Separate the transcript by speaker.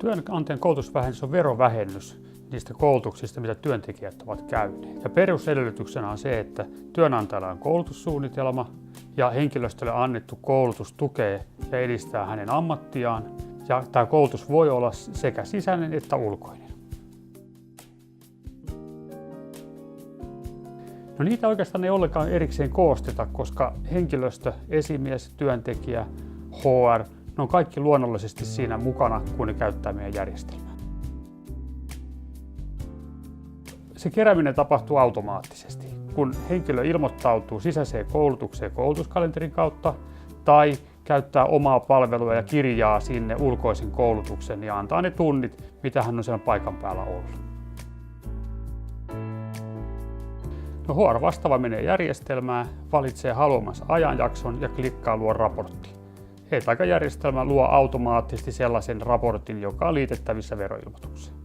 Speaker 1: Työnantajan koulutusvähennys on verovähennys niistä koulutuksista, mitä työntekijät ovat käyneet. Ja perusedellytyksenä on se, että työnantajalla on koulutussuunnitelma ja henkilöstölle annettu koulutus tukee ja edistää hänen ammattiaan. Ja tämä koulutus voi olla sekä sisäinen että ulkoinen. No niitä oikeastaan ei ollenkaan erikseen koosteta, koska henkilöstö, esimies, työntekijä, HR, ne on kaikki luonnollisesti siinä mukana, kun ne käyttää meidän järjestelmää. Se kerääminen tapahtuu automaattisesti, kun henkilö ilmoittautuu sisäiseen koulutukseen koulutuskalenterin kautta tai käyttää omaa palvelua ja kirjaa sinne ulkoisen koulutuksen ja antaa ne tunnit, mitä hän on siellä paikan päällä ollut. No HR-vastaava menee järjestelmään, valitsee haluamansa ajanjakson ja klikkaa luo raportti. E-taikajärjestelmä luo automaattisesti sellaisen raportin, joka on liitettävissä veroilmoitukseen.